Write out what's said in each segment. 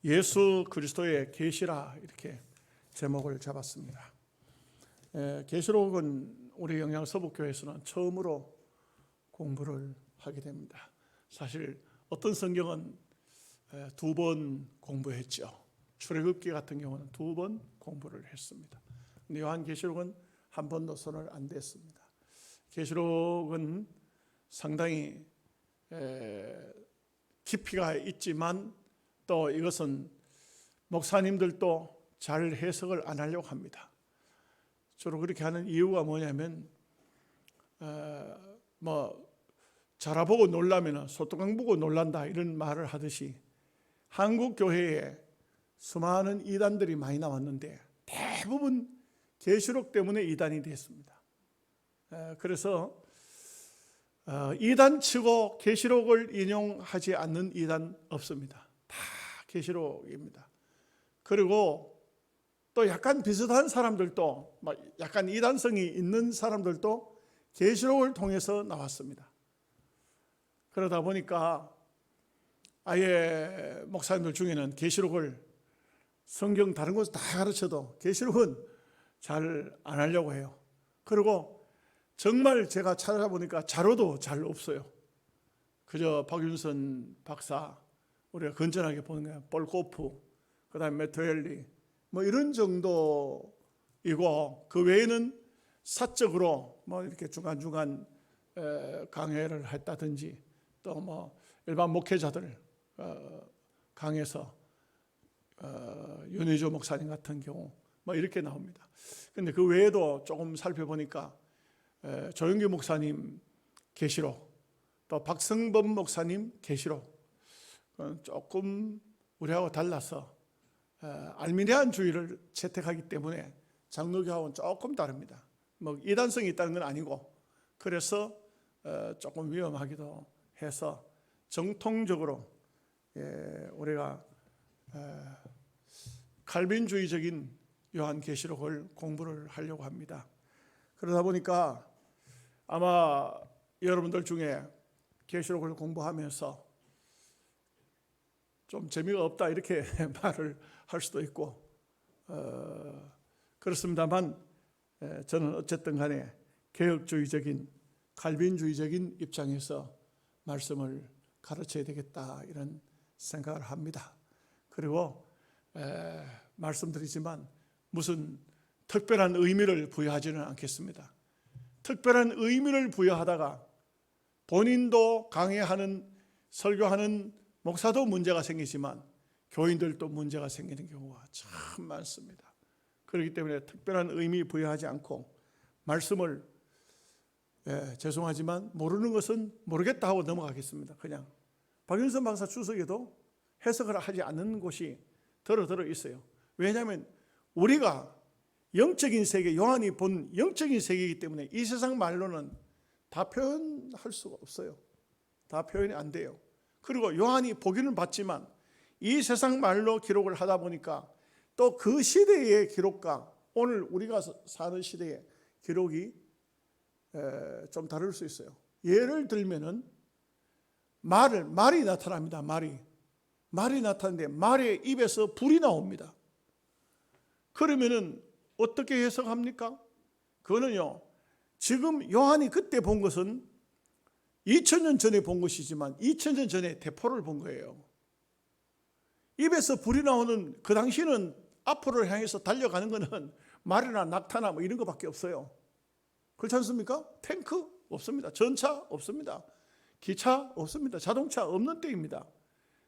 예수 그리스도의 계시라 이렇게 제목을 잡았습니다. 계시록은 우리 영양서북교회에서는 처음으로 공부를 하게 됩니다. 사실 어떤 성경은 2번 공부했죠. 출애굽기 같은 경우는 2번 공부를 했습니다. 근데 요한계시록은 한 번도 손을 안 댔습니다. 계시록은 상당히 깊이가 있지만 또 이것은 목사님들도 잘 해석을 안 하려고 합니다. 주로 그렇게 하는 이유가 뭐냐면 자라보고 놀라면 소뚜껑 보고 놀란다 이런 말을 하듯이 한국 교회에 수많은 이단들이 많이 나왔는데 대부분 계시록 때문에 이단이 됐습니다. 그래서 이단치고 계시록을 인용하지 않는 이단 없습니다. 다 계시록입니다. 그리고 또 약간 비슷한 사람들도 약간 이단성이 있는 사람들도 계시록을 통해서 나왔습니다. 그러다 보니까 아예 목사님들 중에는 계시록을 성경 다른 곳 다 가르쳐도 계시록은 잘 안 하려고 해요. 그리고 정말 제가 찾아보니까 자료도 잘 없어요. 그저 박윤선 박사, 우리가 건전하게 보는 거예요. 볼코프, 그 다음에 메토엘리 이런 정도이고, 그 외에는 사적으로 이렇게 중간중간 강해를 했다든지 또 일반 목회자들 강해서 윤희조 목사님 같은 경우 이렇게 나옵니다. 근데 그 외에도 조금 살펴보니까 조영규 목사님 계시록, 또 박성범 목사님 계시록 조금 우리하고 달라서 알미니안주의를 채택하기 때문에 장로교하고는 조금 다릅니다. 이단성이 있다는 건 아니고, 그래서 조금 위험하기도 해서 정통적으로 우리가 칼빈주의적인 요한계시록을 공부를 하려고 합니다. 그러다 보니까 아마 여러분들 중에 계시록을 공부하면서 좀 재미가 없다 이렇게 말을 할 수도 있고 그렇습니다만, 저는 어쨌든 간에 개혁주의적인 칼빈주의적인 입장에서 말씀을 가르쳐야 되겠다 이런 생각을 합니다. 그리고 말씀드리지만 무슨 특별한 의미를 부여하지는 않겠습니다. 특별한 의미를 부여하다가 본인도 강해하는 설교하는 목사도 문제가 생기지만 교인들도 문제가 생기는 경우가 참 많습니다. 그렇기 때문에 특별한 의미 부여하지 않고 말씀을 죄송하지만 모르는 것은 모르겠다 하고 넘어가겠습니다. 그냥 박윤선 박사 주석에도 해석을 하지 않는 곳이 들어 있어요. 왜냐하면 우리가 영적인 세계, 요한이 본 영적인 세계이기 때문에 이 세상 말로는 다 표현할 수가 없어요. 다 표현이 안 돼요. 그리고 요한이 보기는 봤지만 이 세상 말로 기록을 하다 보니까 또 그 시대의 기록과 오늘 우리가 사는 시대의 기록이 좀 다를 수 있어요. 예를 들면은 말이 나타납니다. 말이 나타나는데 말의 입에서 불이 나옵니다. 그러면은 어떻게 해석합니까? 그거는요, 지금 요한이 그때 본 것은 2000년 전에 본 것이지만 2000년 전에 대포를 본 거예요. 입에서 불이 나오는 그 당시는 앞으로 향해서 달려가는 것은 말이나 낙타나 이런 것밖에 없어요. 그렇지 않습니까? 탱크 없습니다. 전차 없습니다. 기차 없습니다. 자동차 없는 때입니다.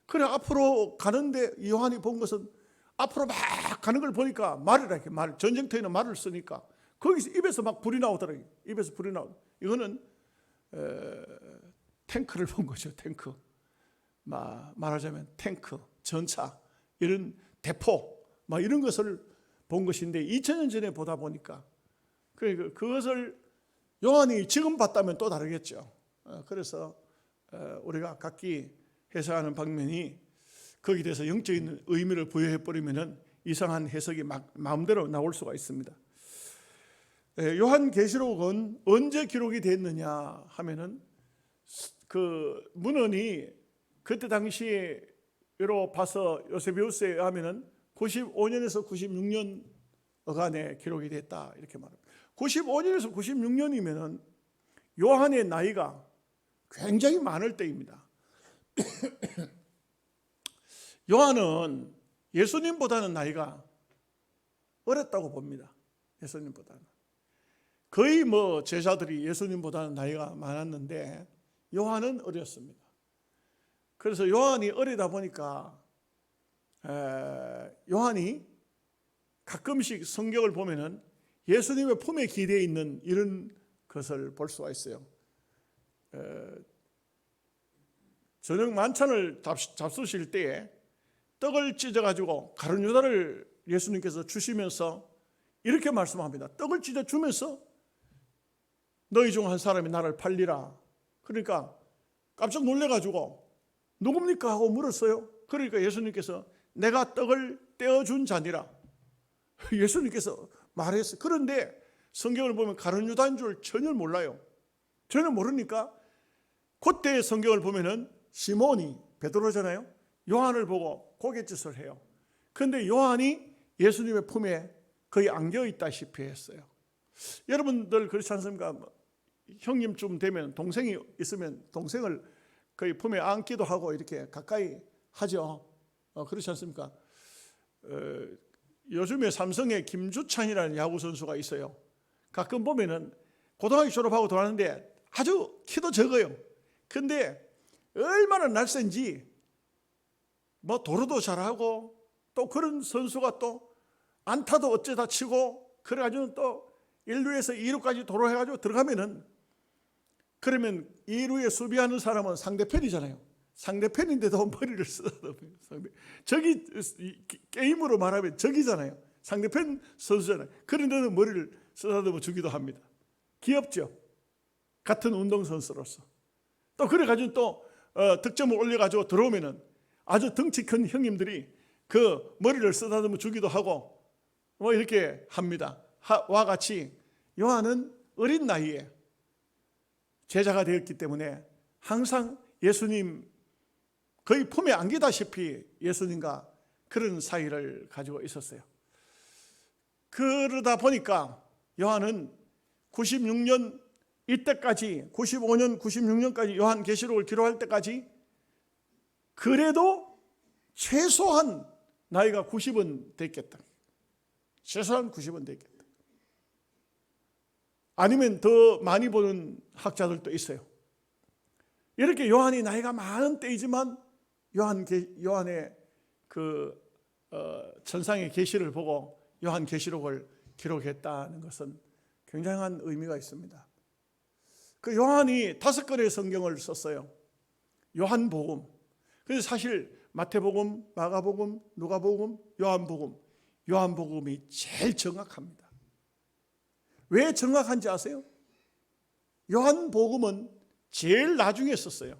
그래 앞으로 가는데 요한이 본 것은 앞으로 막 가는 걸 보니까 말이라, 전쟁터에는 말을 쓰니까 거기서 입에서 막 불이 나오더라고요. 입에서 불이 나오더라고요. 이거는 탱크를 본 거죠. 탱크. 말하자면 탱크, 전차, 이런 대포 이런 것을 본 것인데 2000년 전에 보다 보니까 그것을 요한이 지금 봤다면 또 다르겠죠. 그래서 우리가 각기 해석하는 방면이 거기에 대해서 영적인 의미를 부여해버리면 이상한 해석이 마음대로 나올 수가 있습니다. 요한계시록은 언제 기록이 됐느냐 하면은 그 문헌이 그때 당시에 봐서 요세비우스에 의하면은 95년에서 96년 어간에 기록이 됐다 이렇게 말합니다. 95년에서 96년이면은 요한의 나이가 굉장히 많을 때입니다. 요한은 예수님보다는 나이가 어렸다고 봅니다. 예수님보다는 거의 제자들이 예수님보다는 나이가 많았는데 요한은 어렸습니다. 그래서 요한이 어리다 보니까 요한이 가끔씩 성경을 보면은 예수님의 품에 기대어 있는 이런 것을 볼 수가 있어요. 저녁 만찬을 잡수실 때에 떡을 찢어가지고 가룟 유다를 예수님께서 주시면서 이렇게 말씀합니다. 떡을 찢어 주면서 너희 중 한 사람이 나를 팔리라. 그러니까 깜짝 놀래가지고 누굽니까 하고 물었어요. 그러니까 예수님께서 내가 떡을 떼어준 자니라. 예수님께서 말했어요. 그런데 성경을 보면 가룟 유다인 줄 전혀 몰라요. 전혀 모르니까 그때 성경을 보면은 시몬이 베드로잖아요. 요한을 보고 고갯짓을 해요. 그런데 요한이 예수님의 품에 거의 안겨 있다시피 했어요. 여러분들 그렇지 않습니까? 형님쯤 되면 동생이 있으면 동생을 거의 품에 안기도 하고 이렇게 가까이 하죠. 그렇지 않습니까? 요즘에 삼성에 김주찬이라는 야구 선수가 있어요. 가끔 보면은 고등학교 졸업하고 돌아왔는데 아주 키도 적어요. 근데 얼마나 날쌘지 도루도 잘하고 또 그런 선수가 또 안타도 어쩌다 치고 그래가지고 또 1루에서 2루까지 도로해가지고 들어가면은 그러면 2루에 수비하는 사람은 상대편이잖아요. 상대편인데도 머리를 쓰다듬어요. 저기 게임으로 말하면 적이잖아요. 상대편 선수잖아요. 그런데도 머리를 쓰다듬어 주기도 합니다. 귀엽죠? 같은 운동선수로서. 또 그래가지고 또 득점을 올려가지고 들어오면은 아주 덩치 큰 형님들이 그 머리를 쓰다듬어 주기도 하고 이렇게 합니다. 와 같이 요한은 어린 나이에 제자가 되었기 때문에 항상 예수님 거의 품에 안기다시피 예수님과 그런 사이를 가지고 있었어요. 그러다 보니까 요한은 96년 이때까지 95년 96년까지 요한계시록을 기록할 때까지 그래도 최소한 나이가 90은 됐겠다. 최소한 90은 됐겠다. 아니면 더 많이 보는 학자들도 있어요. 이렇게 요한이 나이가 많은 때이지만 요한의 천상의 계시를 보고 요한계시록을 기록했다는 것은 굉장한 의미가 있습니다. 그 요한이 5권의 성경을 썼어요. 요한복음. 그래서 사실 마태복음, 마가복음, 누가복음, 요한복음이 제일 정확합니다. 왜 정확한지 아세요? 요한복음은 제일 나중에 썼어요.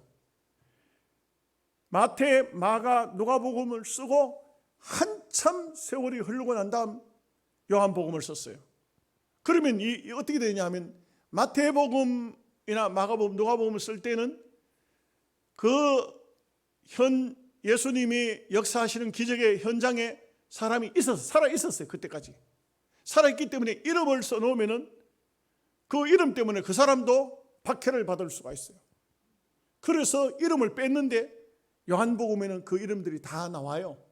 마태, 마가, 누가복음을 쓰고 한참 세월이 흐르고 난 다음 요한복음을 썼어요. 그러면 어떻게 되냐 하면 마태복음이나 마가복음, 누가복음을 쓸 때는 예수님이 역사하시는 기적의 현장에 사람이 살아 있었어요. 그때까지 살아있기 때문에 이름을 써놓으면은 그 이름 때문에 그 사람도 박해를 받을 수가 있어요. 그래서 이름을 뺐는데 요한복음에는 그 이름들이 다 나와요.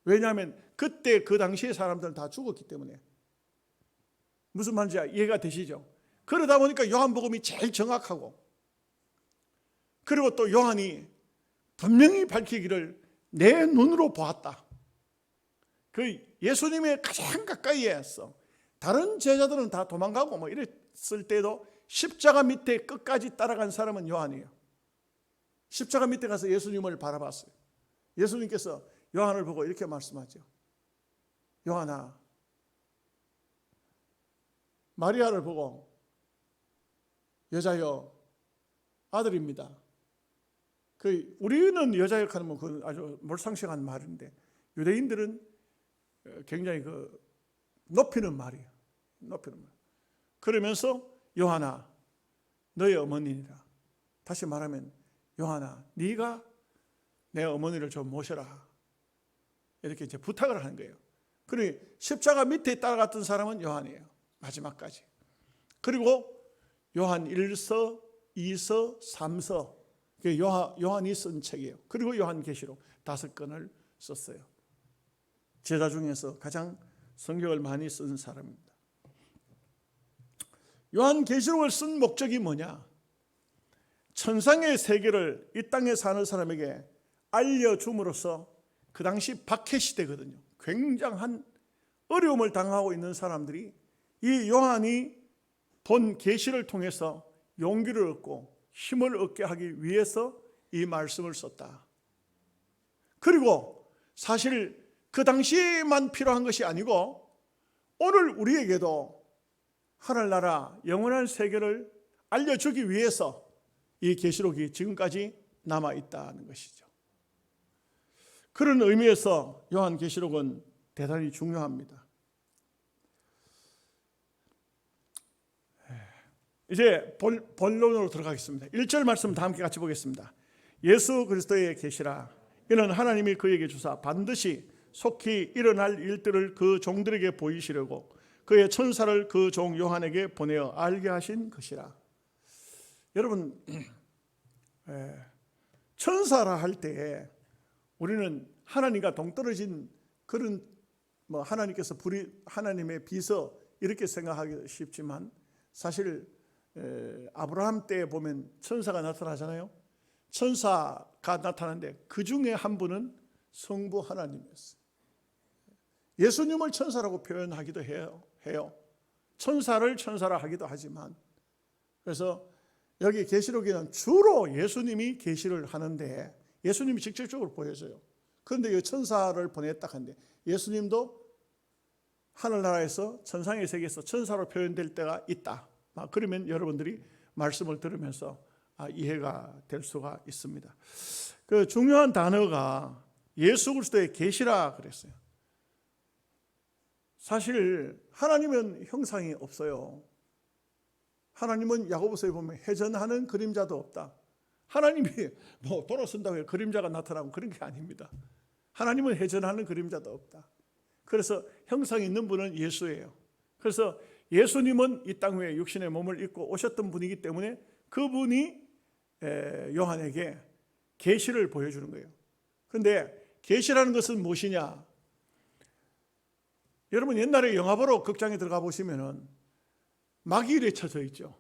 왜냐하면 그때 그 당시의 사람들은 다 죽었기 때문에. 무슨 말인지 이해가 되시죠? 그러다 보니까 요한복음이 제일 정확하고, 그리고 또 요한이 분명히 밝히기를 내 눈으로 보았다. 그 예수님의 가장 가까이에서 다른 제자들은 다 도망가고 이랬을 때도 십자가 밑에 끝까지 따라간 사람은 요한이에요. 십자가 밑에 가서 예수님을 바라봤어요. 예수님께서 요한을 보고 이렇게 말씀하죠. 요한아, 마리아를 보고 여자여 아들입니다. 우리는 여자여 하면 그건 아주 몰상식한 말인데 유대인들은 굉장히 높이는 말이에요. 높이는 말. 그러면서 요한아, 너의 어머니니라. 다시 말하면 요한아, 네가 내 어머니를 좀 모셔라. 이렇게 이제 부탁을 하는 거예요. 그리고 십자가 밑에 따라갔던 사람은 요한이에요. 마지막까지. 그리고 요한 1서, 2서, 3서, 요한이 쓴 책이에요. 그리고 요한계시록 5권을 썼어요. 제자 중에서 가장 성경을 많이 쓴 사람입니다. 요한계시록을 쓴 목적이 뭐냐? 천상의 세계를 이 땅에 사는 사람에게 알려줌으로써 그 당시 박해시대거든요. 굉장한 어려움을 당하고 있는 사람들이 이 요한이 본 계시를 통해서 용기를 얻고 힘을 얻게 하기 위해서 이 말씀을 썼다. 그리고 사실 그 당시에만 필요한 것이 아니고 오늘 우리에게도 하늘나라 영원한 세계를 알려주기 위해서 이 계시록이 지금까지 남아있다는 것이죠. 그런 의미에서 요한계시록은 대단히 중요합니다. 이제 본론으로 들어가겠습니다. 1절 말씀 다 함께 같이 보겠습니다. 예수 그리스도의 계시라. 이는 하나님이 그에게 주사 반드시 속히 일어날 일들을 그 종들에게 보이시려고 그의 천사를 그 종 요한에게 보내어 알게 하신 것이라. 여러분, 천사라 할 때에 우리는 하나님과 동떨어진 그런 하나님께서 하나님의 비서 이렇게 생각하기 쉽지만 사실 아브라함 때 보면 천사가 나타나잖아요. 천사가 나타나는데 그 중에 한 분은 성부 하나님이었어요. 예수님을 천사라고 표현하기도 해요. 천사를 천사라 하기도 하지만, 그래서 여기 계시록에는 주로 예수님이 계시를 하는데 예수님이 직접적으로 보여줘요. 그런데 이 천사를 보냈다 하는데 예수님도 하늘나라에서 천상의 세계에서 천사로 표현될 때가 있다. 그러면 여러분들이 말씀을 들으면서 이해가 될 수가 있습니다. 그 중요한 단어가 예수 그리스도의 계시라 그랬어요. 사실 하나님은 형상이 없어요. 하나님은 야고보서에 보면 회전하는 그림자도 없다. 하나님이 돌아선다고 해서 그림자가 나타나고 그런 게 아닙니다. 하나님은 회전하는 그림자도 없다. 그래서 형상이 있는 분은 예수예요. 그래서 예수님은 이 땅 위에 육신의 몸을 입고 오셨던 분이기 때문에 그분이 요한에게 계시를 보여주는 거예요. 그런데 계시라는 것은 무엇이냐? 여러분 옛날에 영화 보러 극장에 들어가 보시면은 막이 이렇게 쳐져 있죠.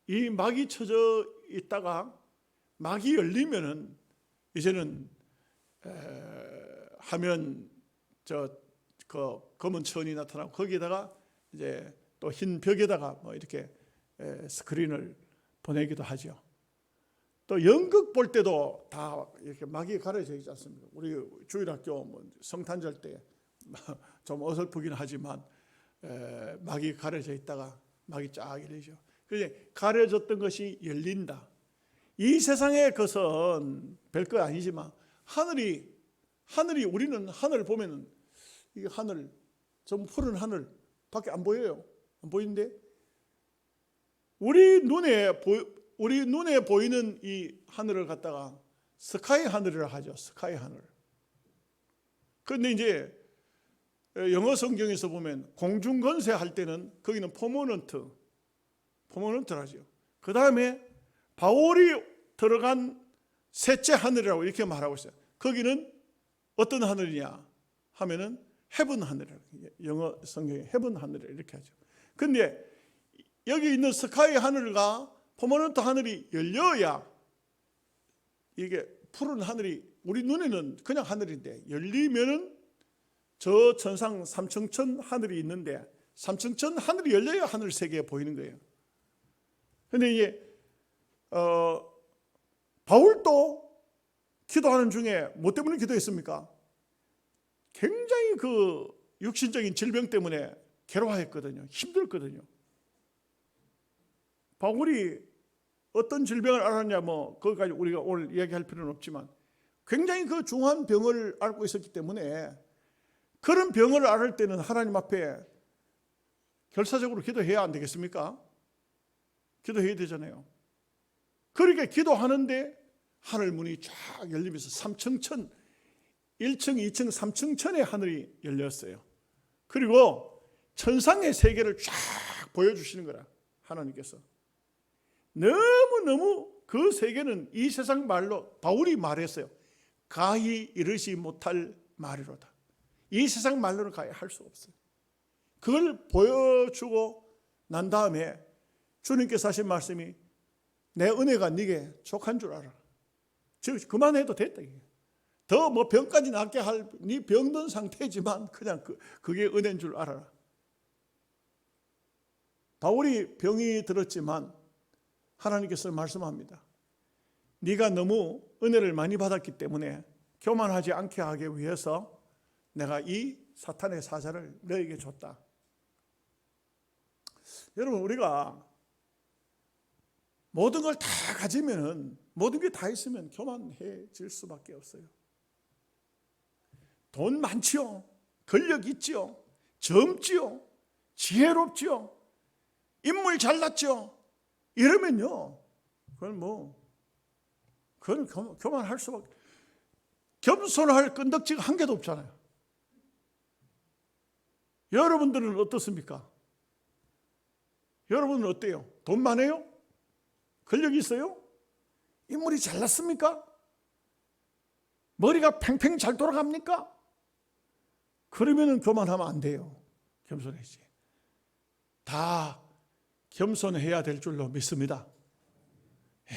이 막이 쳐져 있다가 막이 열리면은 이제는 하면 그 검은 천이 나타나고 거기에다가 이제 또 흰 벽에다가 이렇게 스크린을 보내기도 하죠. 또 연극 볼 때도 다 이렇게 막이 가려져 있지 않습니까? 우리 주일학교 성탄절 때 좀 어설프긴 하지만 막이 가려져 있다가 막이 쫙 열리죠. 그래서 가려졌던 것이 열린다. 이 세상의 것은 별거 아니지만 하늘이 우리는 하늘 보면은 이 하늘 좀 푸른 하늘 밖에 안 보여요. 안 보이는데 우리 눈에 보이는 이 하늘을 갖다가 스카이 하늘이라 하죠. 스카이 하늘. 그런데 이제 영어 성경에서 보면 공중건세 할 때는 거기는 퍼머넌트라죠. 그 다음에 바울이 들어간 셋째 하늘이라고 이렇게 말하고 있어요. 거기는 어떤 하늘이냐 하면은 헤븐 하늘이라고, 영어 성경에 헤븐 하늘이라고 이렇게 하죠. 근데 여기 있는 스카이 하늘과 퍼머넌트 하늘이 열려야 이게 푸른 하늘이 우리 눈에는 그냥 하늘인데 열리면은 저 천상 삼층천 하늘이 있는데 삼층천 하늘이 열려야 하늘 세계에 보이는 거예요. 그런데 이게 바울도 기도하는 중에 뭐 때문에 기도했습니까? 굉장히 그 육신적인 질병 때문에 괴로워했거든요. 힘들거든요. 바울이 어떤 질병을 앓았냐 거기까지 우리가 오늘 이야기할 필요는 없지만 굉장히 그 중한 병을 앓고 있었기 때문에 그런 병을 앓을 때는 하나님 앞에 결사적으로 기도해야 안 되겠습니까? 기도해야 되잖아요. 그러니까 기도하는데 하늘 문이 쫙 열리면서 3층천, 1층, 2층, 3층천의 하늘이 열렸어요. 그리고 천상의 세계를 쫙 보여주시는 거라, 하나님께서. 너무너무 그 세계는 이 세상 말로, 바울이 말했어요. 가히 이르지 못할 말이로다. 이 세상 말로는 가히 할 수 없어요. 그걸 보여주고 난 다음에 주님께서 하신 말씀이, 내 은혜가 네게 족한 줄 알아. 즉 그만해도 됐다. 더 뭐 병까지 낫게 할, 네 병든 상태지만 그냥 그게 은혜인 줄 알아라. 바울이 병이 들었지만 하나님께서 말씀합니다. 네가 너무 은혜를 많이 받았기 때문에 교만하지 않게 하기 위해서 내가 이 사탄의 사자를 너에게 줬다. 여러분, 우리가 모든 걸 다 가지면, 모든 게 다 있으면 교만해질 수밖에 없어요. 돈 많지요, 권력 있지요, 젊지요, 지혜롭지요, 인물 잘났죠. 이러면요, 그건 교만할 수밖에. 겸손할 끈덕지가 한 개도 없잖아요. 여러분들은 어떻습니까? 여러분은 어때요? 돈 많아요? 권력 있어요? 인물이 잘났습니까? 머리가 팽팽 잘 돌아갑니까? 그러면은 교만하면 안 돼요. 겸손해야지. 다 겸손해야 될 줄로 믿습니다. 예,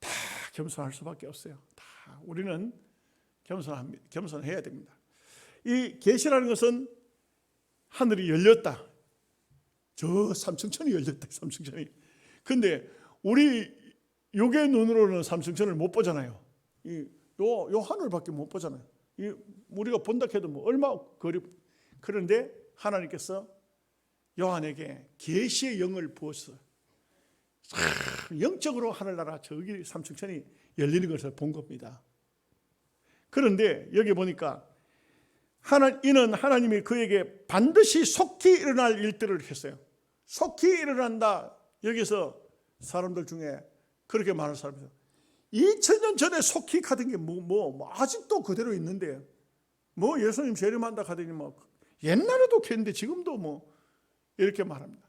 다 겸손할 수밖에 없어요. 다 우리는 겸손해야 됩니다. 이 계시라는 것은 하늘이 열렸다. 저 3층천이 열렸다. 3층천이. 근데 우리 요게 눈으로는 3층천을 못 보잖아요. 요 하늘밖에 못 보잖아요. 우리가 본다 해도 뭐 얼마 거리. 그런데 하나님께서 요한에게 계시의 영을 부었어요. 영적으로 하늘나라 저기 3층천이 열리는 것을 본 겁니다. 그런데 여기 보니까 이는 하나님이 그에게 반드시 속히 일어날 일들을 했어요. 속히 일어난다. 여기서 사람들 중에 그렇게 말하는 사람이 있어요. 2000년 전에 속히 하던 게 아직도 그대로 있는데, 예수님 재림한다 하더니 옛날에도 했는데 지금도 이렇게 말합니다.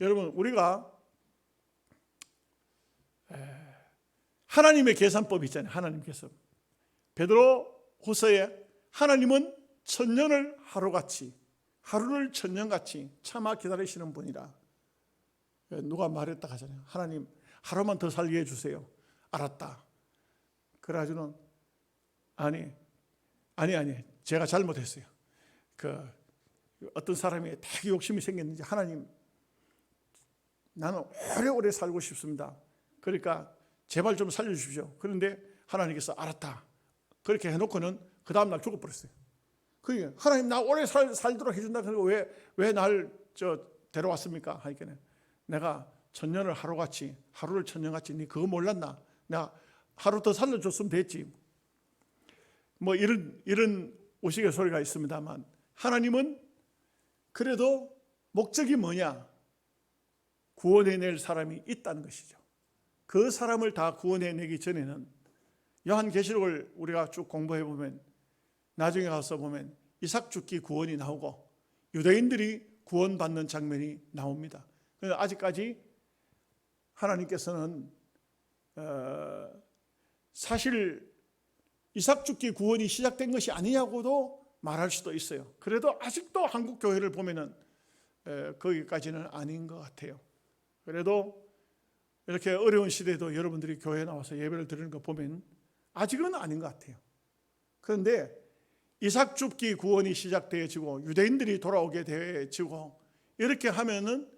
여러분, 우리가 하나님의 계산법이 있잖아요. 하나님께서 베드로 후서에 하나님은 천년을 하루같이, 하루를 천년같이 참아 기다리시는 분이라. 누가 말했다 하잖아요. 하나님 하루만 더 살게 해주세요. 알았다. 그래가지고는 아니 제가 잘못했어요. 어떤 사람이 되게 욕심이 생겼는지, 하나님 나는 오래오래 살고 싶습니다. 그러니까 제발 좀 살려주십시오. 그런데 하나님께서 알았다. 그렇게 해놓고는 그 다음날 죽어버렸어요. 그러니까 하나님 나 오래 살도록 해준다. 그리고 왜 날 데려왔습니까? 하니까 내가 천년을 하루같이, 하루를 천년같이, 네 그거 몰랐나? 내가 하루 더 살려줬으면 됐지. 이런 우스갯소리가 있습니다만, 하나님은 그래도 목적이 뭐냐? 구원해낼 사람이 있다는 것이죠. 그 사람을 다 구원해내기 전에는, 요한계시록을 우리가 쭉 공부해 보면, 나중에 가서 보면 이삭 죽기 구원이 나오고 유대인들이 구원받는 장면이 나옵니다. 그런데 아직까지 하나님께서는 사실 이삭 죽기 구원이 시작된 것이 아니냐고도 말할 수도 있어요. 그래도 아직도 한국 교회를 보면은 거기까지는 아닌 것 같아요. 그래도 이렇게 어려운 시대에도 여러분들이 교회에 나와서 예배를 드리는 거 보면 아직은 아닌 것 같아요. 그런데 이삭 죽기 구원이 시작되어지고 유대인들이 돌아오게 되어지고 이렇게 하면은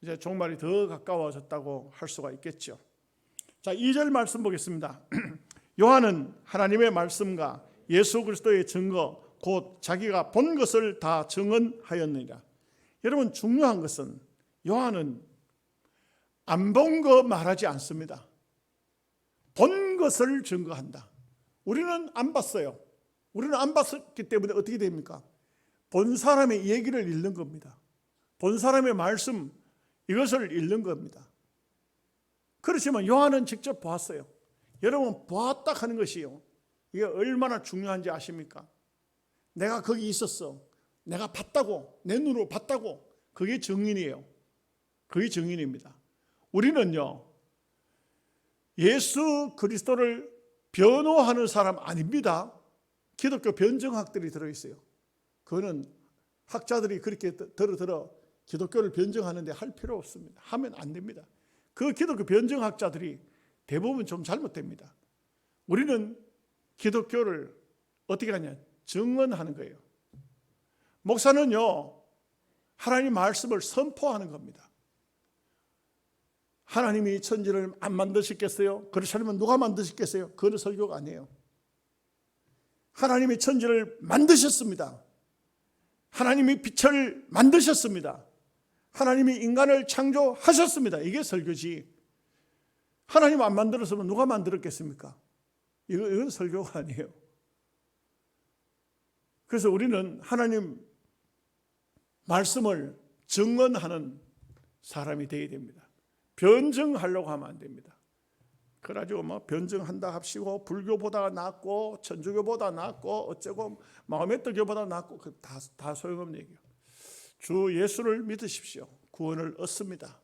이제 종말이 더 가까워졌다고 할 수가 있겠죠. 자, 2절 말씀 보겠습니다. 요한은 하나님의 말씀과 예수 그리스도의 증거 곧 자기가 본 것을 다 증언하였느니라. 여러분, 중요한 것은 요한은 안 본 거 말하지 않습니다. 본 것을 증거한다. 우리는 안 봤어요. 우리는 안 봤기 때문에 어떻게 됩니까? 본 사람의 얘기를 읽는 겁니다. 본 사람의 말씀, 이것을 읽는 겁니다. 그렇지만 요한은 직접 보았어요. 여러분 보았다 하는 것이요, 이게 얼마나 중요한지 아십니까? 내가 거기 있었어, 내가 봤다고, 내 눈으로 봤다고, 그게 증인이에요. 그게 증인입니다. 우리는요, 예수 그리스도를 변호하는 사람 아닙니다. 기독교 변증학들이 들어있어요. 그거는 학자들이 그렇게 들어 기독교를 변증하는데 할 필요 없습니다. 하면 안 됩니다. 그 기독교 변증학자들이 대부분 좀 잘못됩니다. 우리는 기독교를 어떻게 하냐? 증언하는 거예요. 목사는요, 하나님 말씀을 선포하는 겁니다. 하나님이 천지를 안 만드셨겠어요? 그렇지 않으면 누가 만드셨겠어요? 그건 설교가 아니에요. 하나님이 천지를 만드셨습니다. 하나님이 빛을 만드셨습니다. 하나님이 인간을 창조하셨습니다. 이게 설교지. 하나님 안 만들었으면 누가 만들었겠습니까? 이건 설교가 아니에요. 그래서 우리는 하나님 말씀을 증언하는 사람이 되어야 됩니다. 변증하려고 하면 안 됩니다. 그래가지고 뭐 변증한다 합시고, 불교보다 낫고 천주교보다 낫고 어쩌고 마호메트교보다 낫고, 그 다 소용없는 얘기예요. 주 예수를 믿으십시오. 구원을 얻습니다.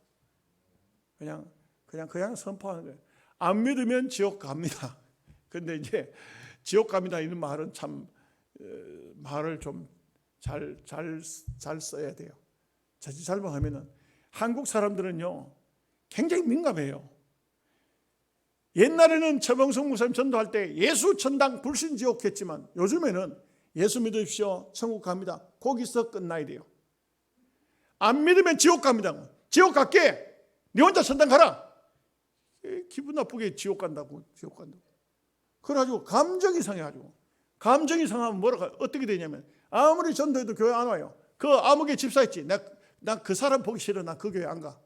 그냥 선포하는 거예요. 안 믿으면 지옥 갑니다. 근데 이제 지옥 갑니다 이런 말은 참 말을 좀 잘 써야 돼요. 자칫 잘못하면은, 한국 사람들은요 굉장히 민감해요. 옛날에는 최봉성 목사님 전도할 때 예수 천당 불신 지옥 했지만, 요즘에는 예수 믿으십시오, 천국 갑니다, 거기서 끝나야 돼요. 안 믿으면 지옥 갑니다. 지옥 갈게, 네 혼자 천당 가라. 기분 나쁘게 지옥 간다고. 그래가지고 감정이 상해가지고, 감정이 상하면 어떻게 되냐면, 아무리 전도해도 교회 안 와요. 그 아무개 집사했지, 나 그 사람 보기 싫어, 나 그 교회 안 가.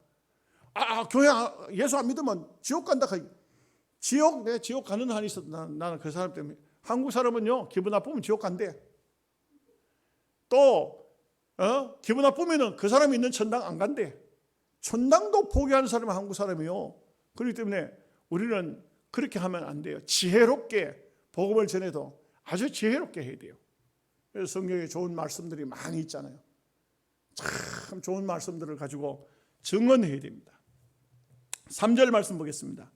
교회 예수 안 믿으면 지옥 간다. 내가 지옥 가는 한이 있어도 나는 그 사람 때문에. 한국 사람은요, 기분 나쁘면 지옥 간대. 또 기분 나쁘면 그 사람이 있는 천당 안 간대. 천당도 포기하는 사람이 한국 사람이요. 그렇기 때문에 우리는 그렇게 하면 안 돼요. 지혜롭게 복음을 전해도 아주 지혜롭게 해야 돼요. 그래서 성경에 좋은 말씀들이 많이 있잖아요. 참 좋은 말씀들을 가지고 증언해야 됩니다. 3절 말씀 보겠습니다.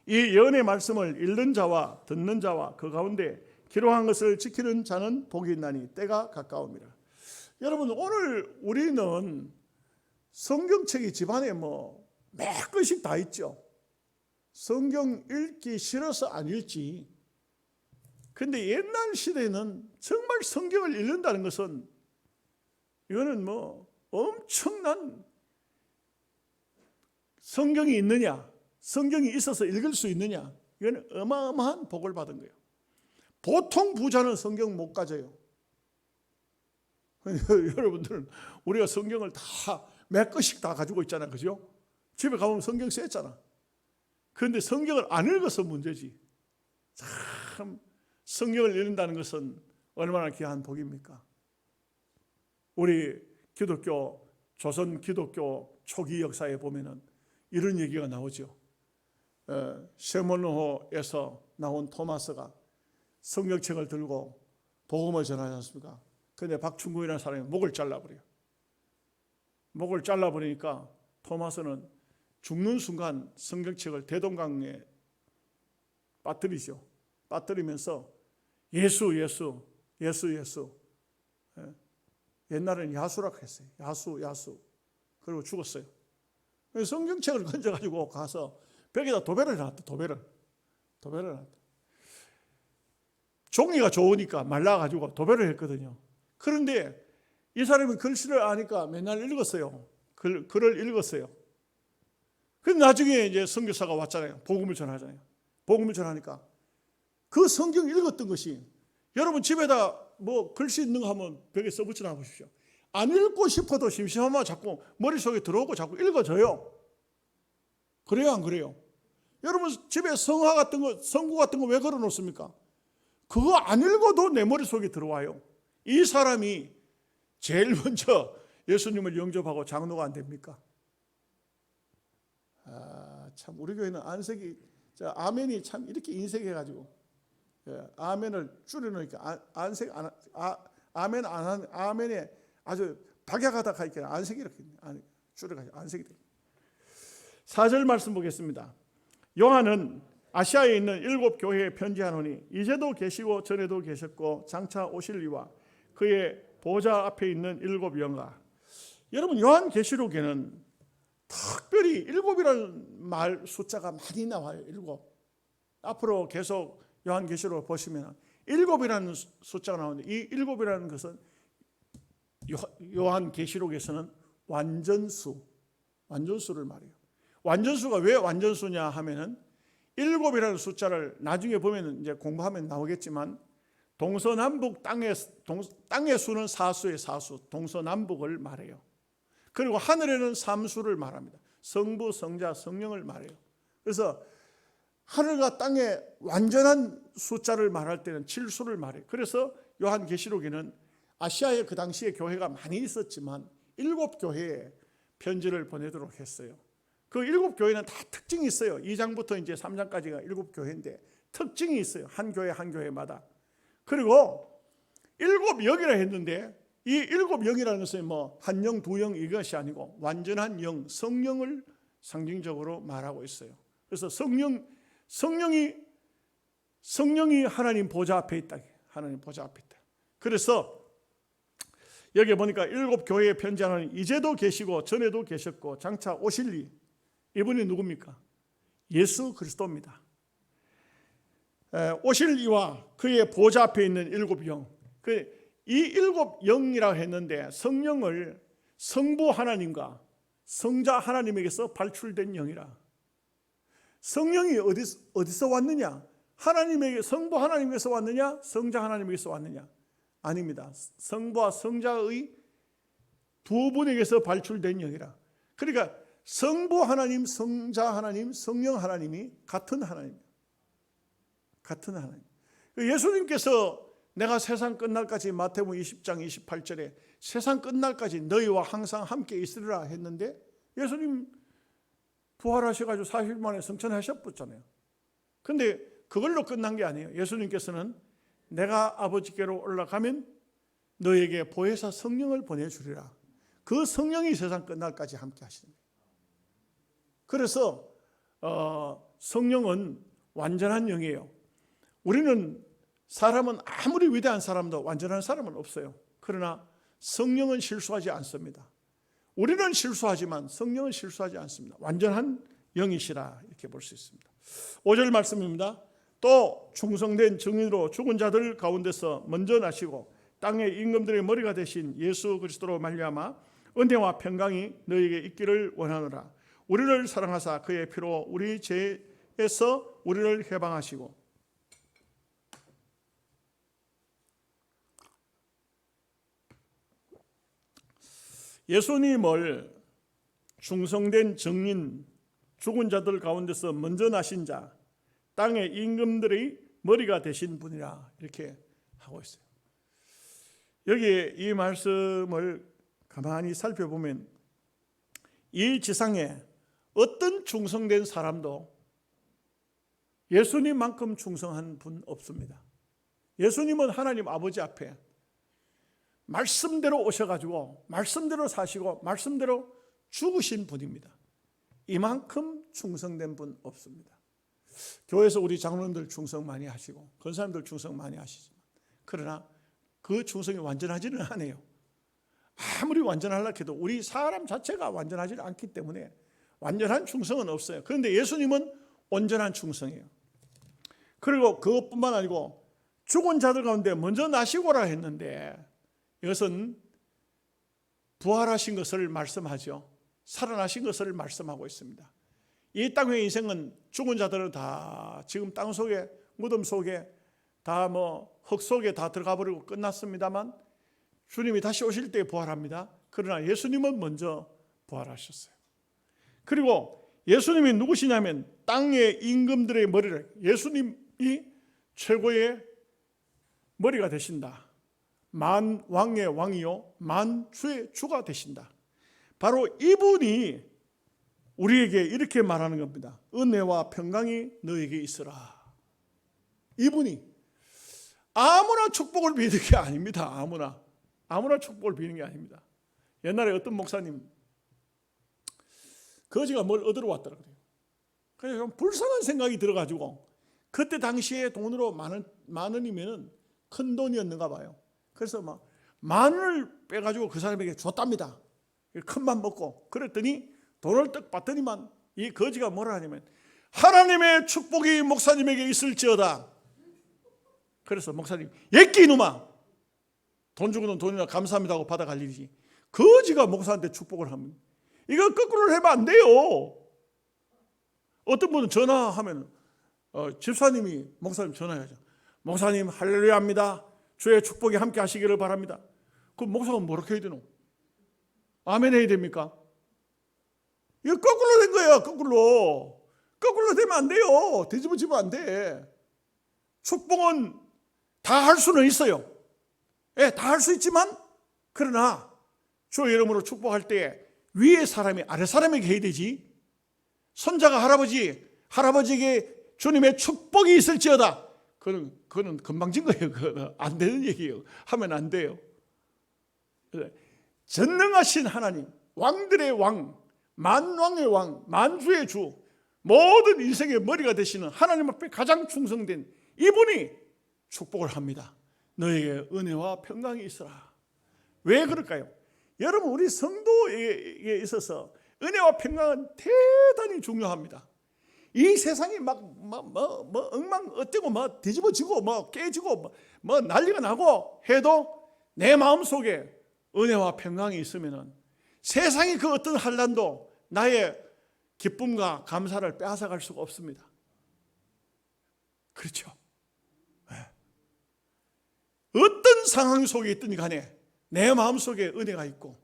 이 예언의 말씀을 읽는 자와 듣는 자와 그 가운데 기록한 것을 지키는 자는 복이 있나니 때가 가까움이라. 여러분, 오늘 우리는 성경책이 집안에 몇 권씩 다 있죠. 성경 읽기 싫어서 안 읽지. 근데 옛날 시대에는 정말 성경을 읽는다는 것은, 이거는 엄청난, 성경이 있느냐, 성경이 있어서 읽을 수 있느냐, 이건 어마어마한 복을 받은 거예요. 보통 부자는 성경 못 가져요. 여러분들은 우리가 성경을 다 몇 권씩 다 가지고 있잖아요. 그죠? 집에 가보면 성경 쓰였잖아. 그런데 성경을 안 읽어서 문제지. 참 성경을 읽는다는 것은 얼마나 귀한 복입니까? 우리 기독교, 조선 기독교 초기 역사에 보면은 이런 얘기가 나오죠. 세몬호에서 나온 토마스가 성경책을 들고 복음을 전하지 않습니까? 그런데 박충구이라는 사람이 목을 잘라버려요. 목을 잘라버리니까 토마스는 죽는 순간 성경책을 대동강에 빠뜨리죠. 빠뜨리면서 예수. 옛날에는 야수라고 했어요. 야수. 그리고 죽었어요. 성경책을 건져가지고 가서 벽에다 도배를 해놨다. 도배를 해놨다. 종이가 좋으니까 말라가지고 도배를 했거든요. 그런데 이 사람이 글씨를 아니까 맨날 읽었어요. 글을 읽었어요. 근데 나중에 이제 선교사가 왔잖아요. 복음을 전하잖아요. 복음을 전하니까 그 성경 읽었던 것이, 여러분 집에다 글씨 있는 거 하면 벽에 써붙여 놔보십시오. 안 읽고 싶어도 심심하면 자꾸 머릿속에 들어오고 자꾸 읽어져요. 그래요, 안 그래요? 여러분 집에 성구 같은 거 왜 걸어 놓습니까? 그거 안 읽어도 내 머릿속에 들어와요. 이 사람이 제일 먼저 예수님을 영접하고 장로가 안 됩니까? 참 우리 교회는 안색이 아멘이 참 이렇게 인색해가지고 아멘을 줄여놓으니까 아멘 안 하는 아멘에 아주 박약하다 하니까 안색이 이렇게 줄여가지고 안색이 돼. 4절 말씀 보겠습니다. 요한은 아시아에 있는 7 교회에 편지하노니 이제도 계시고 전에도 계셨고 장차 오실 이와 그의 보좌 앞에 있는 7 영과. 여러분 요한계시록에는 특별히 7이라는 말 숫자가 많이 나와요. 7. 앞으로 계속 요한계시록 보시면 7이라는 숫자가 나오는데 이 7이라는 것은 요한계시록에서는 완전수를 말해요. 완전수가 왜 완전수냐 하면은 7이라는 숫자를 나중에 보면 이제 공부하면 나오겠지만 동서남북 땅의 수는 사수의 사수, 동서남북을 말해요. 그리고 하늘에는 3수를 말합니다. 성부, 성자, 성령을 말해요. 그래서 하늘과 땅의 완전한 숫자를 말할 때는 7수를 말해요. 그래서 요한계시록에는 아시아에 그 당시에 교회가 많이 있었지만 7 교회에 편지를 보내도록 했어요. 그 7 교회는 다 특징이 있어요. 2장부터 이제 3장까지가 7 교회인데 특징이 있어요. 한 교회 한 교회마다. 그리고 7 영이라 했는데 이 7 영이라는 것은 뭐 한 영, 두 영 이것이 아니고 완전한 영, 성령을 상징적으로 말하고 있어요. 그래서 성령이 하나님 보좌 앞에 있다. 하나님 보좌 앞에 있다. 그래서 여기 보니까 7 교회에 편지하는 이제도 계시고 전에도 계셨고 장차 오실 이, 이분이 누굽니까? 예수 그리스도입니다. 오실 이와 그의 보좌 앞에 있는 7 영. 이 7 영이라고 했는데 성령을 성부 하나님과 성자 하나님에게서 발출된 영이라. 성령이 어디서 왔느냐? 성부 하나님에게서 왔느냐? 성자 하나님에게서 왔느냐? 아닙니다. 성부와 성자의 두 분에게서 발출된 영이라. 그러니까 성부 하나님, 성자 하나님, 성령 하나님이 같은 하나님입니다. 같은 하나님. 예수님께서 내가 세상 끝날까지 마태복음 20장 28절에 세상 끝날까지 너희와 항상 함께 있으리라 했는데 예수님 부활하셔가지고 40일 만에 승천하셨잖아요. 그런데 그걸로 끝난 게 아니에요. 예수님께서는 내가 아버지께로 올라가면 너에게 보혜사 성령을 보내주리라. 그 성령이 세상 끝날까지 함께 하시는 거예요. 그래서 성령은 완전한 영이에요. 사람은 아무리 위대한 사람도 완전한 사람은 없어요. 그러나 성령은 실수하지 않습니다. 우리는 실수하지만 성령은 실수하지 않습니다. 완전한 영이시라 이렇게 볼 수 있습니다. 5절 말씀입니다. 또 충성된 증인으로 죽은 자들 가운데서 먼저 나시고 땅의 임금들의 머리가 되신 예수 그리스도로 말미암아 은혜와 평강이 너희에게 있기를 원하노라. 우리를 사랑하사 그의 피로 우리 죄에서 우리를 해방하시고 예수님을 충성된 증인, 죽은 자들 가운데서 먼저 나신 자, 땅의 임금들의 머리가 되신 분이라 이렇게 하고 있어요. 여기 이 말씀을 가만히 살펴보면 이 지상에 어떤 충성된 사람도 예수님만큼 충성한 분 없습니다. 예수님은 하나님 아버지 앞에 말씀대로 오셔가지고 말씀대로 사시고 말씀대로 죽으신 분입니다. 이만큼 충성된 분 없습니다. 교회에서 우리 장로님들 충성 많이 하시고 권사님들 충성 많이 하시지만 그러나 그 충성이 완전하지는 않아요. 아무리 완전하려고 해도 우리 사람 자체가 완전하지 않기 때문에 완전한 충성은 없어요. 그런데 예수님은 온전한 충성이에요. 그리고 그것뿐만 아니고 죽은 자들 가운데 먼저 나시고라 했는데 이것은 부활하신 것을 말씀하죠. 살아나신 것을 말씀하고 있습니다. 이 땅의 인생은 죽은 자들은 다 지금 땅 속에 무덤 속에 다 흙 속에 다 들어가 버리고 끝났습니다만 주님이 다시 오실 때 부활합니다. 그러나 예수님은 먼저 부활하셨어요. 그리고 예수님이 누구시냐면 땅의 임금들의 머리를 예수님이 최고의 머리가 되신다. 만 왕의 왕이요 만 주의 주가 되신다. 바로 이분이 우리에게 이렇게 말하는 겁니다. 은혜와 평강이 너에게 있으라. 이분이 아무나 축복을 비는 게 아닙니다. 아무나 축복을 비는 게 아닙니다. 옛날에 어떤 목사님 거지가 뭘 얻으러 왔더라고요. 그래서 좀 불쌍한 생각이 들어가지고 그때 당시에 돈으로 만 원이면 큰 돈이었는가 봐요. 그래서 막 만 원을 빼가지고 그 사람에게 줬답니다. 큰맘 먹고. 그랬더니 돈을 떡 받더니만 이 거지가 뭐라 하냐면 하나님의 축복이 목사님에게 있을지어다. 그래서 목사님 예끼 이놈아, 돈 주고는 돈이나 감사합니다 하고 받아갈 일이지 거지가 목사한테 축복을 하면 이거 거꾸로 하면 안 돼요. 어떤 분은 전화하면 집사님이 목사님 전화해야죠. 목사님 할렐루야합니다. 주의 축복이 함께 하시기를 바랍니다. 그럼 목사가 뭐렇게 해야 되노? 아멘 해야 됩니까? 이거 거꾸로 된 거예요. 거꾸로 되면 안 돼요. 뒤집어지면 안 돼. 축복은 다 할 수는 있어요. 예, 다 할 수 있지만 그러나 주의 이름으로 축복할 때 위에 사람이 아래 사람에게 해야 되지. 손자가 할아버지에게 주님의 축복이 있을지어다. 그거는 금방진 거예요. 그거는 안 되는 얘기예요. 하면 안 돼요. 전능하신 하나님, 왕들의 왕, 만왕의 왕, 만주의 주, 모든 인생의 머리가 되시는 하나님 앞에 가장 충성된 이분이 축복을 합니다. 너에게 은혜와 평강이 있으라. 왜 그럴까요? 여러분, 우리 성도에게 있어서 은혜와 평강은 대단히 중요합니다. 이 세상이 막 엉망 어쩌고 뒤집어지고 깨지고 난리가 나고 해도 내 마음속에 은혜와 평강이 있으면은 세상이 그 어떤 환난도 나의 기쁨과 감사를 빼앗아갈 수가 없습니다. 그렇죠? 네. 어떤 상황 속에 있든 간에 내 마음속에 은혜가 있고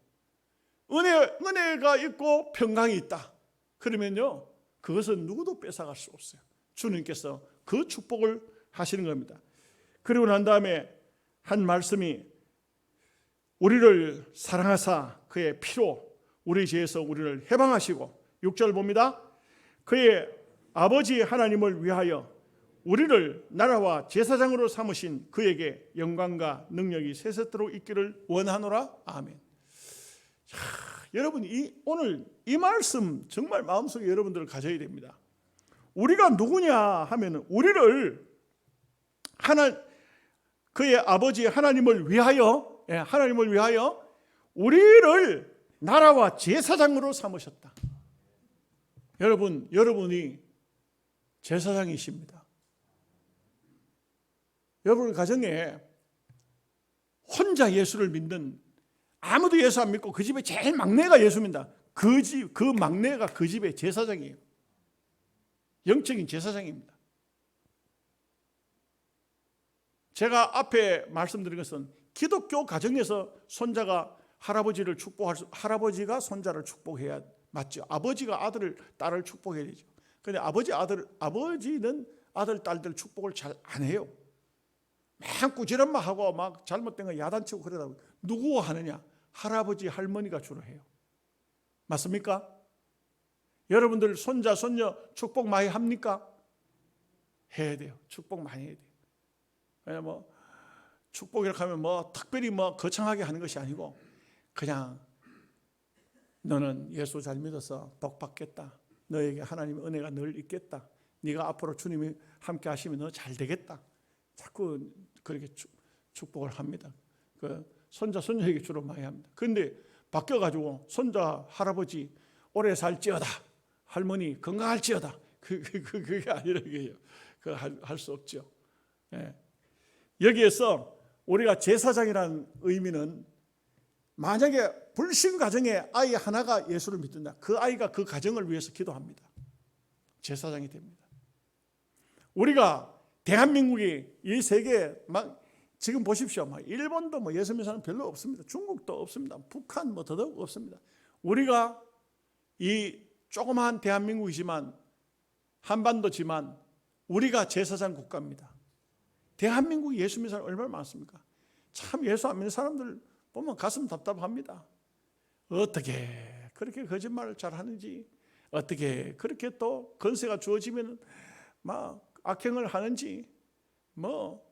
은혜가 있고 평강이 있다. 그러면요, 그것은 누구도 뺏어갈 수 없어요. 주님께서 그 축복을 하시는 겁니다. 그리고 난 다음에 한 말씀이 우리를 사랑하사 그의 피로 우리 죄에서 우리를 해방하시고 6절 봅니다. 그의 아버지 하나님을 위하여 우리를 나라와 제사장으로 삼으신 그에게 영광과 능력이 세세토록 있기를 원하노라. 아멘. 자, 여러분 오늘 이 말씀 정말 마음속에 여러분들을 가져야 됩니다. 우리가 누구냐 하면 우리를 그의 아버지 하나님을 위하여 우리를 나라와 제사장으로 삼으셨다. 여러분이 제사장이십니다. 여러분 가정에 혼자 예수를 믿는, 아무도 예수 안 믿고 그 집에 제일 막내가 예수 믿는다. 그 막내가 그 집의 제사장이에요. 영적인 제사장입니다. 제가 앞에 말씀드린 것은 기독교 가정에서 손자가 할아버지가 손자를 축복해야 맞죠. 아버지가 딸을 축복해야 되죠. 그런데 아버지는 아들, 딸들 축복을 잘 안 해요. 막 꾸지람만 하고 막 잘못된 거 야단치고 그러다 누구가 하느냐? 할아버지, 할머니가 주로 해요. 맞습니까? 여러분들 손자, 손녀 축복 많이 합니까? 해야 돼요. 축복 많이 해야 돼요. 왜냐면 축복이라고 하면 특별히 거창하게 하는 것이 아니고 그냥 너는 예수 잘 믿어서 복 받겠다. 너에게 하나님의 은혜가 늘 있겠다. 네가 앞으로 주님이 함께 하시면 너 잘 되겠다. 자꾸 그렇게 축복을 합니다. 그 손자, 손녀에게 주로 많이 합니다. 그런데 바뀌어가지고 손자, 할아버지 오래 살지어다. 할머니 건강할지어다. 그게 아니라 이게요. 그거 할 수 없죠. 예. 여기에서 우리가 제사장이라는 의미는 만약에 불신 가정에 아이 하나가 예수를 믿는다. 그 아이가 그 가정을 위해서 기도합니다. 제사장이 됩니다. 우리가 대한민국이 이 세계 지금 보십시오. 일본도 예수 믿는 사람 별로 없습니다. 중국도 없습니다. 북한 더더욱 없습니다. 우리가 이 조그마한 대한민국이지만 한반도지만 우리가 제사장 국가입니다. 대한민국이 예수 믿는 사람 얼마나 많습니까? 참 예수 안 믿는 사람들 보면 가슴 답답합니다. 어떻게 그렇게 거짓말을 잘하는지, 어떻게 그렇게 또 권세가 주어지면 막 악행을 하는지 뭐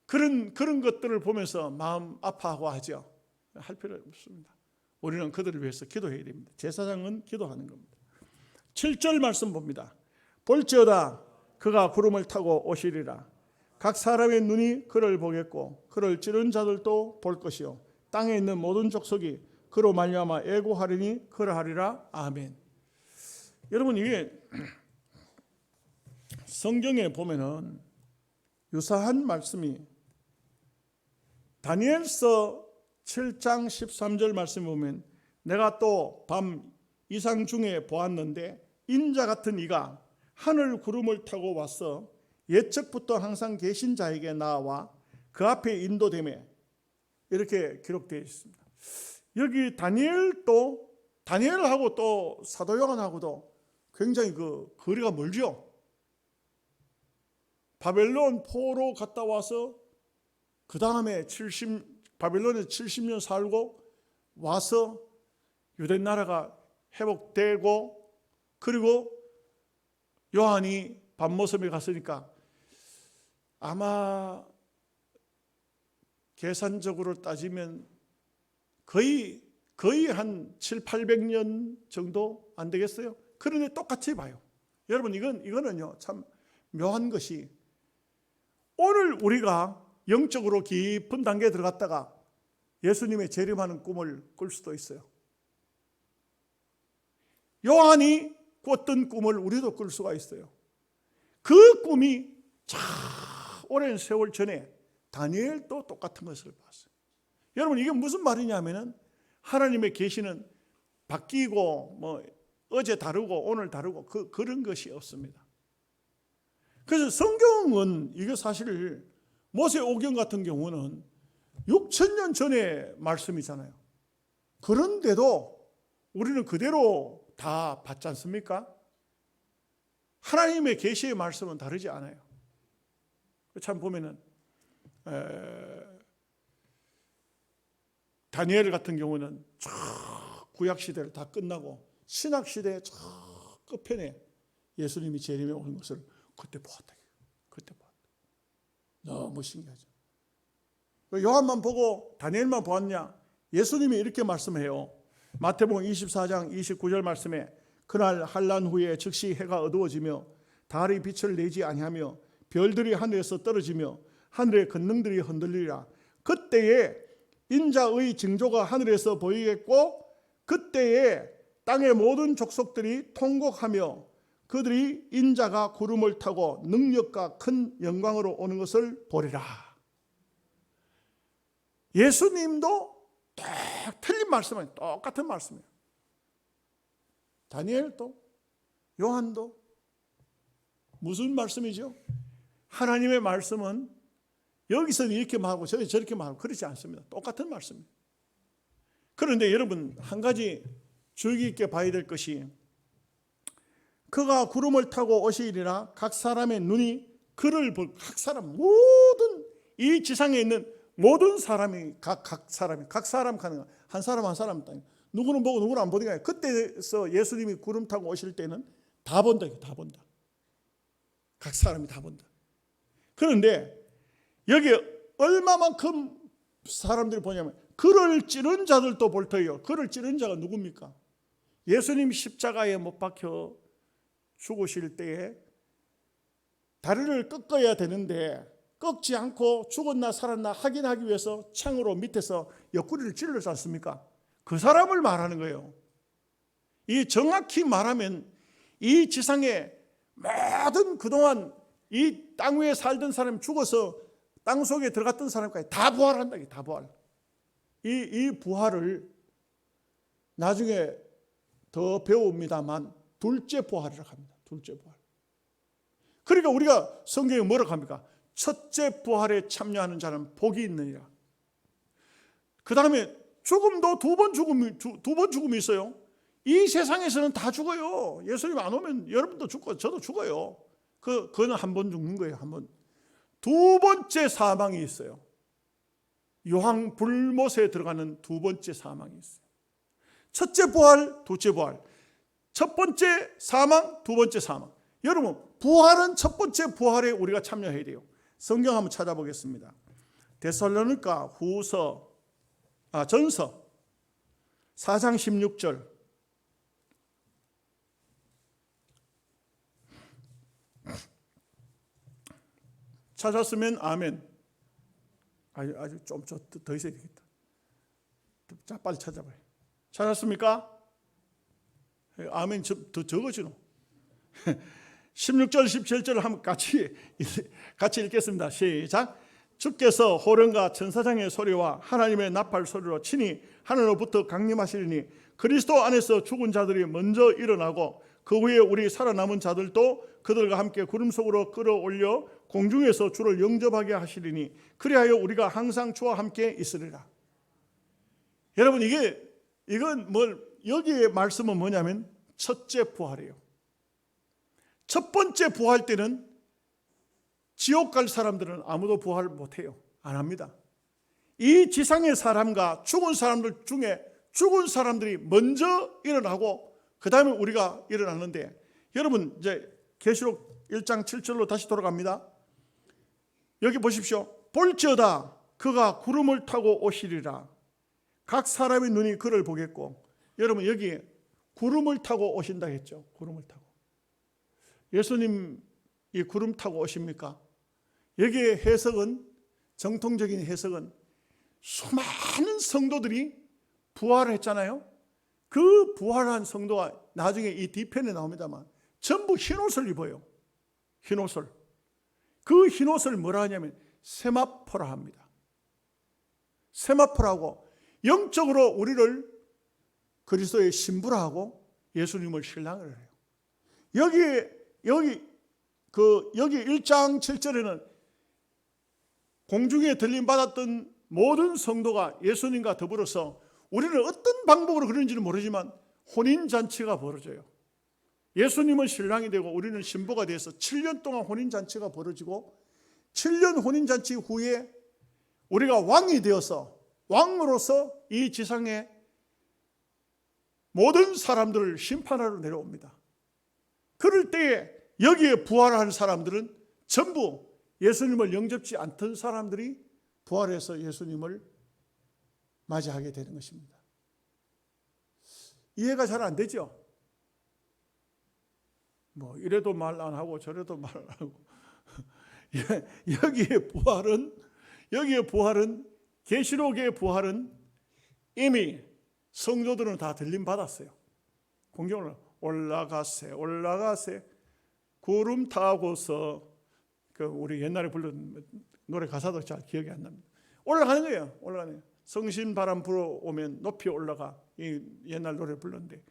그런 것들을 보면서 마음 아파하고 하죠. 할 필요 없습니다. 우리는 그들을 위해서 기도해야 됩니다. 제사장은 기도하는 겁니다. 7절 말씀 봅니다. 볼지어다 그가 구름을 타고 오시리라. 각 사람의 눈이 그를 보겠고 그를 찌른 자들도 볼 것이요 땅에 있는 모든 족속이 그로 말미암아 애고하리니 그러하리라. 아멘. 여러분, 이게 성경에 보면은 유사한 말씀이 다니엘서 7장 13절 말씀 보면 내가 또 밤 이상 중에 보았는데 인자 같은 이가 하늘 구름을 타고 와서 예측부터 항상 계신 자에게 나와 그 앞에 인도되매, 이렇게 기록되어 있습니다. 여기 다니엘하고 또 사도 요한하고도 굉장히 그 거리가 멀죠. 바벨론 포로 갔다 와서 그 다음에 바벨론에 70년 살고 와서 유대 나라가 회복되고, 그리고 요한이 밤모섬에 갔으니까 아마 계산적으로 따지면 거의 한 700~800년 정도 안 되겠어요? 그런데 똑같이 봐요. 여러분, 이거는요 참 묘한 것이, 오늘 우리가 영적으로 깊은 단계에 들어갔다가 예수님의 재림하는 꿈을 꿀 수도 있어요. 요한이 꿨던 꿈을 우리도 꿀 수가 있어요. 그 꿈이 참 오랜 세월 전에 다니엘도 똑같은 것을 봤어요. 여러분, 이게 무슨 말이냐면은 하나님의 계시는 바뀌고 뭐 어제 다르고 오늘 다르고 그런 것이 없습니다. 그래서 성경은 이게 사실 모세오경 같은 경우는 6,000년 전의 말씀이잖아요. 그런데도 우리는 그대로 다 받지 않습니까? 하나님의 계시의 말씀은 다르지 않아요. 참 보면은 다니엘 같은 경우는 저 구약 시대를 다 끝나고 신약 시대의 저 끝편에 예수님이 재림에 오는 것을 그때 보았다. 너무 신기하죠. 요한만 보고 다니엘만 보았냐? 예수님이 이렇게 말씀해요. 마태복음 24장 29절 말씀에 그날 한란 후에 즉시 해가 어두워지며 달이 빛을 내지 아니하며 별들이 하늘에서 떨어지며 하늘의 권능들이 흔들리리라. 그때에 인자의 징조가 하늘에서 보이겠고 그때에 땅의 모든 족속들이 통곡하며 그들이 인자가 구름을 타고 능력과 큰 영광으로 오는 것을 보리라. 예수님도 틀린 말씀은 똑같은 말씀이에요. 다니엘도 요한도 무슨 말씀이죠? 하나님의 말씀은 여기서는 이렇게 말하고 저기 저렇게 말하고 그렇지 않습니다. 똑같은 말씀입니다. 그런데 여러분, 한 가지 주의 깊게 봐야 될 것이, 그가 구름을 타고 오시리라. 각 사람의 눈이 그를 볼, 각 사람, 모든 이 지상에 있는 모든 사람이 각 사람 가는, 한 사람 누구는 보고 누구는 안 보니까 그때서 예수님이 구름 타고 오실 때는 다 본다. 각 사람이 다 본다. 그런데 여기 얼마만큼 사람들이 보냐면 그를 찌른 자들도 볼 터이요. 그를 찌른 자가 누굽니까? 예수님 십자가에 못 박혀 죽으실 때에 다리를 꺾어야 되는데 꺾지 않고 죽었나 살았나 확인하기 위해서 창으로 밑에서 옆구리를 찔렀지 않습니까? 그 사람을 말하는 거예요. 이 정확히 말하면 이 지상에 모든 그동안 이 땅 위에 살던 사람이 죽어서 땅 속에 들어갔던 사람까지 다 부활한다. 다 부활. 이 부활을 나중에 더 배웁니다만 둘째 부활이라고 합니다. 둘째 부활. 그러니까 우리가 성경에 뭐라고 합니까? 첫째 부활에 참여하는 자는 복이 있느니라. 그 다음에 죽음도 두 번 죽음이 있어요. 이 세상에서는 다 죽어요. 예수님 안 오면 여러분도 죽고 저도 죽어요. 그거는 한 번 죽는 거예요. 한 번. 두 번째 사망이 있어요. 요한 불못에 들어가는 두 번째 사망이 있어요. 첫째 부활, 둘째 부활. 첫 번째 사망, 두 번째 사망. 여러분, 부활은 첫 번째 부활에 우리가 참여해야 돼요. 성경 한번 찾아보겠습니다. 데살로니가 전서 4장 16절. 찾았으면 아멘. 아주 좀 더 있어야 되겠다. 자, 빨리 찾아봐요. 찾았습니까? 아멘 더 적어지노. 16절 17절을 한번 같이 읽겠습니다. 시작. 주께서 호령과 천사장의 소리와 하나님의 나팔 소리로 친히 하늘로부터 강림하시리니 그리스도 안에서 죽은 자들이 먼저 일어나고 그 후에 우리 살아남은 자들도 그들과 함께 구름 속으로 끌어올려 공중에서 주를 영접하게 하시리니 그리하여 우리가 항상 주와 함께 있으리라. 여러분, 이건 여기의 말씀은 뭐냐면 첫째 부활이에요. 첫 번째 부활 때는 지옥 갈 사람들은 아무도 부활 못해요. 안 합니다. 이 지상의 사람과 죽은 사람들 중에 죽은 사람들이 먼저 일어나고 그 다음에 우리가 일어나는데, 여러분 이제 계시록 1장 7절로 다시 돌아갑니다. 여기 보십시오. 볼지어다 그가 구름을 타고 오시리라. 각 사람의 눈이 그를 보겠고. 여러분, 여기 구름을 타고 오신다 했죠. 구름을 타고. 예수님 이 구름 타고 오십니까? 여기에 해석은, 정통적인 해석은 수많은 성도들이 부활을 했잖아요. 그 부활한 성도가 나중에 이 뒤편에 나옵니다만 전부 흰옷을 입어요. 흰옷을. 그 흰옷을 뭐라 하냐면 세마포라 합니다. 세마포라고 영적으로 우리를 그리스도의 신부라 하고 예수님을 신랑을 해요. 여기 1장 7절에는 공중에 들림 받았던 모든 성도가 예수님과 더불어서, 우리는 어떤 방법으로 그런지는 모르지만 혼인잔치가 벌어져요. 예수님은 신랑이 되고 우리는 신부가 돼서 7년 동안 혼인잔치가 벌어지고, 7년 혼인잔치 후에 우리가 왕이 되어서, 왕으로서 이 지상의 모든 사람들을 심판하러 내려옵니다. 그럴 때에 여기에 부활한 사람들은 전부 예수님을 영접지 않던 사람들이 부활해서 예수님을 맞이하게 되는 것입니다. 이해가 잘 안 되죠? 이래도 말 안 하고 저래도 말 안 하고. 여기에 부활은 계시록의 부활은 이미 성도들은 다 들림 받았어요. 공경을 올라가세 구름 타고서, 우리 옛날에 부른 노래 가사도 잘 기억이 안 납니다. 올라가는 거예요. 올라가는 거예요. 성신 바람 불어오면 높이 올라가, 이 옛날 노래 불렀는데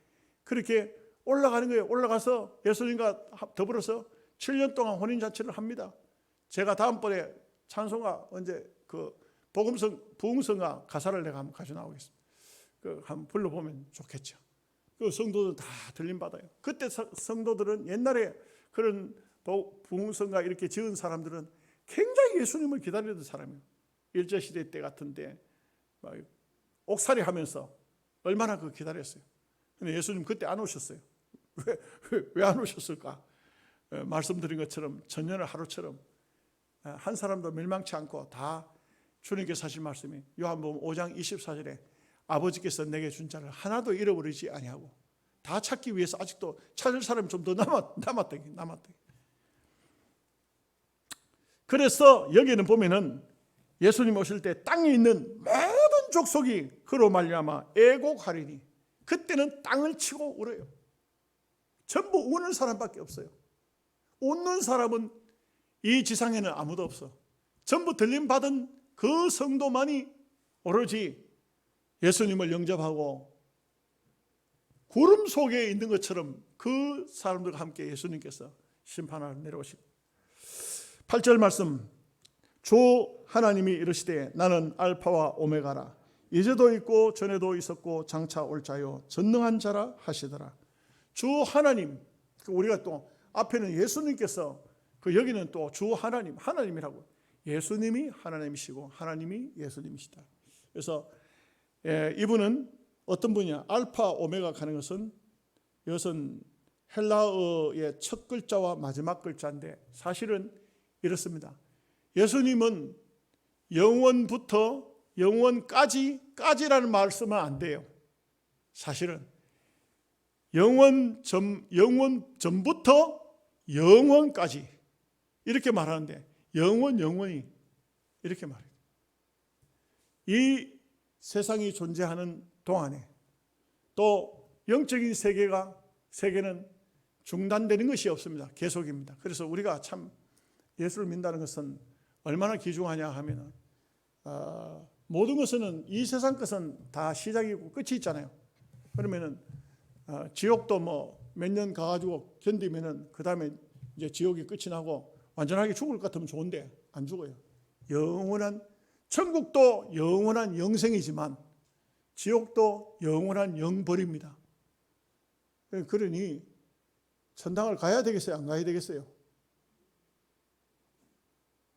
그렇게 올라가는 거예요. 올라가서 예수님과 더불어서 7년 동안 혼인잔치를 합니다. 제가 다음번에 찬송가 언제 부흥성가 가사를 내가 한번 가져 나오겠습니다. 한번 불러보면 좋겠죠. 성도들 다 들림 받아요. 그때 성도들은, 옛날에 그런 부흥성가 이렇게 지은 사람들은 굉장히 예수님을 기다리던 사람이에요. 일제시대 때 같은데 옥살이 하면서 얼마나 기다렸어요. 근데 예수님 그때 안 오셨어요. 왜 안 오셨을까? 말씀드린 것처럼 천년을 하루처럼 한 사람도 멸망치 않고 다 주님께서 하신 말씀이 요한복음 5장 24절에 아버지께서 내게 준 자를 하나도 잃어버리지 아니하고, 다 찾기 위해서 아직도 찾을 사람이 좀 더 남았다. 그래서 여기는 보면은 예수님 오실 때 땅에 있는 모든 족속이 그로 말미암아 애곡하리니, 그때는 땅을 치고 울어요. 전부 우는 사람밖에 없어요. 웃는 사람은 이 지상에는 아무도 없어. 전부 들림 받은 그 성도만이 오로지 예수님을 영접하고 구름 속에 있는 것처럼 그 사람들과 함께 예수님께서 심판하러 내려오십니다. 8절 말씀, 주 하나님이 이르시되 나는 알파와 오메가라, 이제도 있고 전에도 있었고 장차 올 자요 전능한 자라 하시더라. 주 하나님, 우리가 또 앞에는 예수님께서, 여기는 또 주 하나님이라고, 예수님이 하나님이시고 하나님이 예수님이시다. 그래서 이분은 어떤 분이냐? 알파 오메가 가는 것은 이것은 헬라어의 첫 글자와 마지막 글자인데 사실은 이렇습니다. 예수님은 영원부터 영원까지라는 말을 쓰면 안 돼요. 사실은 영원 전부터 영원까지 이렇게 말하는데 영원히 이렇게 말해요. 이 세상이 존재하는 동안에 또 영적인 세계는 중단되는 것이 없습니다. 계속입니다. 그래서 우리가 참 예수를 믿는다는 것은 얼마나 귀중하냐 하면 모든 것은 이 세상 것은 다 시작이고 끝이 있잖아요. 그러면은 지옥도 뭐 몇 년 가가지고 견디면은 그 다음에 이제 지옥이 끝이 나고 완전하게 죽을 것 같으면 좋은데 안 죽어요. 영원한 천국도 영원한 영생이지만 지옥도 영원한 영벌입니다. 그러니 천당을 가야 되겠어요? 안 가야 되겠어요?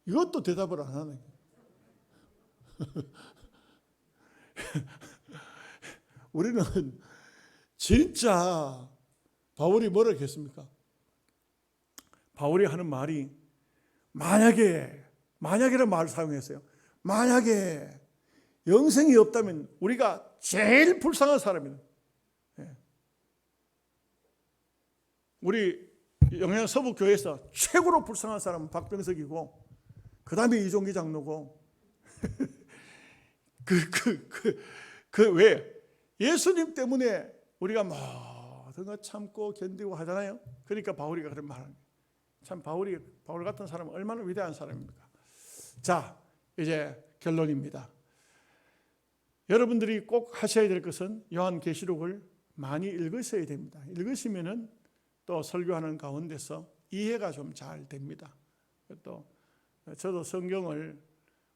이것도 대답을 안 하네. 우리는 진짜 바울이 뭐라 했습니까? 바울이 하는 말이 만약에라는 말을 사용했어요. 만약에 영생이 없다면 우리가 제일 불쌍한 사람이에요. 우리 영양 서북교회에서 최고로 불쌍한 사람은 박병석이고 그 다음에 이종기 장로고 왜? 예수님 때문에 우리가 모든 거 참고 견디고 하잖아요. 그러니까 바울이가 그런 말을 합니다. 참 바울 같은 사람은 얼마나 위대한 사람입니까? 자, 이제 결론입니다. 여러분들이 꼭 하셔야 될 것은 요한계시록을 많이 읽으셔야 됩니다. 읽으시면은 또 설교하는 가운데서 이해가 좀 잘 됩니다. 또 저도 성경을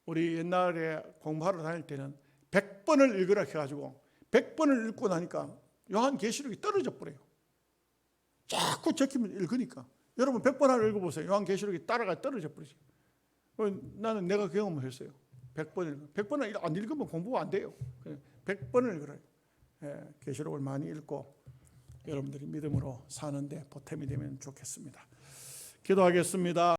우리 옛날에 공부하러 다닐 때는 100번을 읽으라 해가지고 100번을 읽고 나니까 요한계시록이 떨어져 버려요. 자꾸 적히면 읽으니까. 여러분 100번 하나 읽어보세요. 요한계시록이 따라가 떨어져 버리죠. 나는 내가 경험을 했어요. 100번을 안 읽으면 공부가 안 돼요. 100번을 읽으라요. 계시록을 많이 읽고 여러분들이 믿음으로 사는데 보탬이 되면 좋겠습니다. 기도하겠습니다.